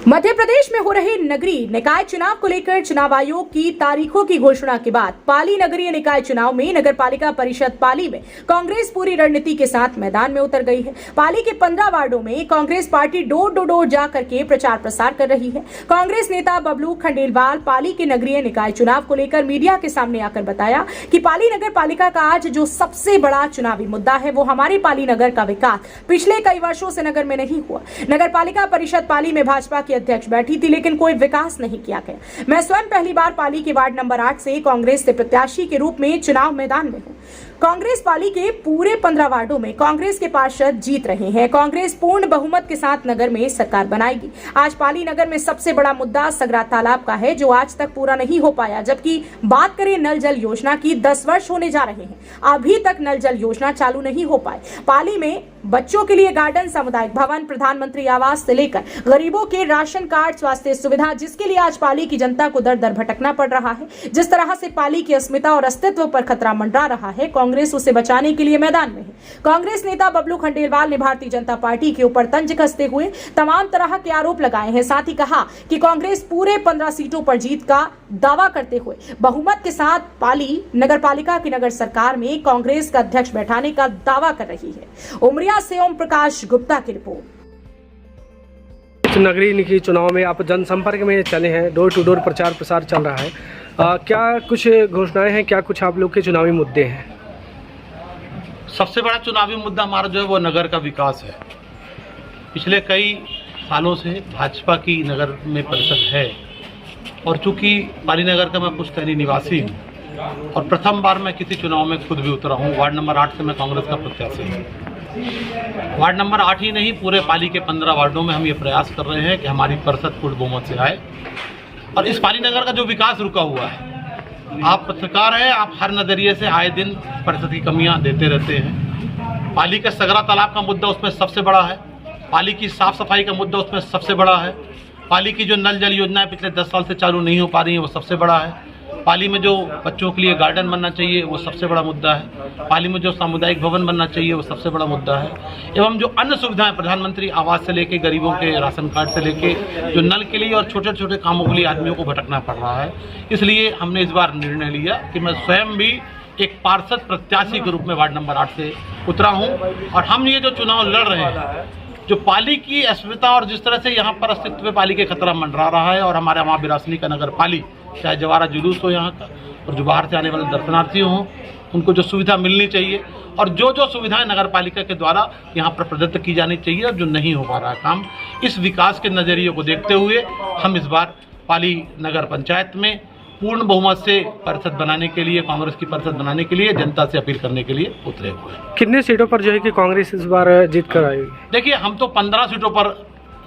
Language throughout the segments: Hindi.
मध्य प्रदेश में हो रहे नगरीय निकाय चुनाव को लेकर चुनाव आयोग की तारीखों की घोषणा के बाद पाली नगरीय निकाय चुनाव में नगर पालिका परिषद पाली में कांग्रेस पूरी रणनीति के साथ मैदान में उतर गई है। पाली के 15 वार्डों में Congress party door to door जाकर के प्रचार प्रसार कर रही है। कांग्रेस नेता बबलू खंडेलवाल पाली के नगरीय निकाय चुनाव को लेकर मीडिया के सामने आकर बताया कि पाली नगर पालिका का आज जो सबसे बड़ा चुनावी मुद्दा है वो हमारे पाली नगर का विकास पिछले कई वर्षों से नगर में नहीं हुआ। नगर पालिका परिषद पाली में भाजपा की अध्यक्ष बैठी थी लेकिन कोई विकास नहीं किया गया। मैं स्वयं पहली बार पाली के वार्ड नंबर 8 से कांग्रेस से प्रत्याशी के रूप में चुनाव मैदान में हूं। कांग्रेस पाली के पूरे 15 वार्डों में कांग्रेस के पार्षद जीत रहे हैं। कांग्रेस पूर्ण बहुमत के साथ नगर में सरकार बनाएगी। आज पाली नगर में सबसे बड़ा मुद्दा सगरा तालाब का है जो आज तक पूरा नहीं हो पाया। जबकि बात करें नल जल योजना की, 10 वर्ष होने जा रहे हैं, अभी तक नल जल योजना चालू नहीं हो पाए। पाली में बच्चों के लिए गार्डन, सामुदायिक भवन, प्रधानमंत्री आवास से लेकर गरीबों के राशन कार्ड, स्वास्थ्य सुविधा, जिसके लिए आज पाली की जनता को दर दर भटकना पड़ रहा है। जिस तरह से पाली की अस्मिता और अस्तित्व पर खतरा मंडरा रहा है, कांग्रेस उसे बचाने के लिए मैदान में है। कांग्रेस नेता बबलू खंडेलवाल ने भारतीय जनता पार्टी के ऊपर तंज कसते हुए तमाम तरह के आरोप लगाए हैं। साथ ही कहा कि कांग्रेस पूरे 15 सीटों पर जीत का दावा करते हुए बहुमत के साथ पाली नगर पालिका की नगर सरकार में कांग्रेस का अध्यक्ष बैठाने का दावा कर रही है। उमरिया से ओम प्रकाश गुप्ता की रिपोर्ट। नगरीय निकाय चुनाव में आप जनसंपर्क में चले हैं, डोर टू डोर प्रचार प्रसार चल रहा है। क्या कुछ घोषणाएं हैं, क्या कुछ आप लोग के चुनावी मुद्दे हैं? सबसे बड़ा चुनावी मुद्दा हमारा जो है वो नगर का विकास है। पिछले कई सालों से भाजपा की नगर में परिषद है और चूंकि पाली नगर का मैं पुश्तैनी निवासी हूँ और प्रथम बार मैं किसी चुनाव में खुद भी उतरा हूँ। वार्ड नंबर 8 से मैं कांग्रेस का प्रत्याशी हूँ। वार्ड नंबर 8 ही नहीं, पूरे पाली के 15 वार्डों में हम ये प्रयास कर रहे हैं कि हमारी परिषद पूर्ण बहुमत से आए और इस पाली नगर का जो विकास रुका हुआ है, आप पत्रकार हैं, आप हर नजरिए से आए दिन परिषद की कमियां देते रहते हैं। पाली का सगरा तालाब का मुद्दा उसमें सबसे बड़ा है। पाली की साफ सफाई का मुद्दा उसमें सबसे बड़ा है। पाली की जो नल जल योजनाएं पिछले 10 साल से चालू नहीं हो पा रही हैं वो सबसे बड़ा है। पाली में जो बच्चों के लिए गार्डन बनना चाहिए वो सबसे बड़ा मुद्दा है। पाली में जो सामुदायिक भवन बनना चाहिए वो सबसे बड़ा मुद्दा है। एवं जो अन्य सुविधाएं, प्रधानमंत्री आवास से लेके गरीबों के राशन कार्ड से लेके जो नल के लिए और छोटे छोटे कामों के लिए आदमियों को भटकना पड़ रहा है, इसलिए हमने इस बार निर्णय लिया कि मैं स्वयं भी एक पार्षद प्रत्याशी के रूप में वार्ड नंबर 8 से उतरा हूँ और हम ये जो चुनाव लड़ रहे हैं, जो पाली की अस्मिता और जिस तरह से यहाँ पर अस्तित्व में पाली के खतरा मंडरा रहा है और हमारे वहाँ बिरासनी का नगर पाली, चाहे जवारा जुलूस हो यहाँ का और जो बाहर से आने वाले दर्शनार्थी हों, उनको जो सुविधा मिलनी चाहिए और जो जो सुविधाएं नगर पालिका के द्वारा यहाँ पर प्रदत्त की जानी चाहिए और जो नहीं हो पा रहा है काम, इस विकास के नज़रिए को देखते हुए हम इस बार पाली नगर पंचायत में पूर्ण बहुमत से परिषद बनाने के लिए, कांग्रेस की परिषद बनाने के लिए जनता से अपील करने के लिए उतरे हुए हैं। कितने सीटों पर जो है कि कांग्रेस इस बार जीत कर आएगी? देखिए, हम तो 15 सीटों पर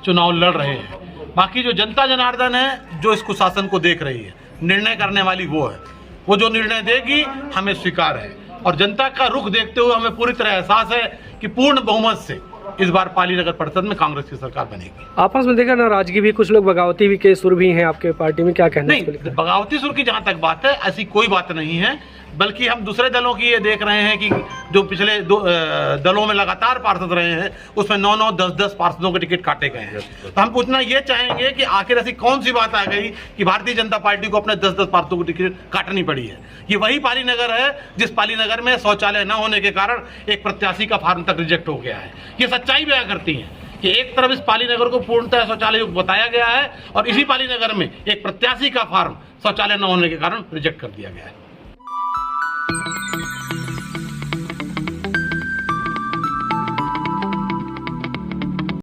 चुनाव लड़ रहे हैं। बाकी जो जनता जनार्दन है, जो इस कुशासन को देख रही है, निर्णय करने वाली वो है। वो जो निर्णय देगी हमें स्वीकार है और जनता का रुख देखते हुए हमें पूरी तरह एहसास है कि पूर्ण बहुमत से इस बार पाली नगर परिषद में कांग्रेस की सरकार बनेगी। आपस में देखा नाराजगी भी, कुछ लोग बगावती भी के सुर भी हैं आपके पार्टी में, क्या कहना है? नहीं, बगावती सुर की जहां तक बात है, ऐसी कोई बात नहीं है। बल्कि हम दूसरे दलों की ये देख रहे हैं कि जो पिछले दलों में लगातार पार्षद रहे हैं उसमें 9-9, 10-10 पार्षदों के टिकट काटे गए हैं। तो हम पूछना ये चाहेंगे कि आखिर ऐसी कौन सी बात आ गई कि भारतीय जनता पार्टी को अपने 10-10 पार्षदों की टिकट काटनी पड़ी है। ये वही पाली नगर है जिस पाली नगर में शौचालय न होने के कारण एक प्रत्याशी का फार्म तक रिजेक्ट हो गया है। ये सच्चाई बयां करती है कि एक तरफ इस पाली नगर को पूर्णतः शौचालय युक्त बताया गया है और इसी पाली नगर में एक प्रत्याशी का फार्म शौचालय न होने के कारण रिजेक्ट कर दिया गया है।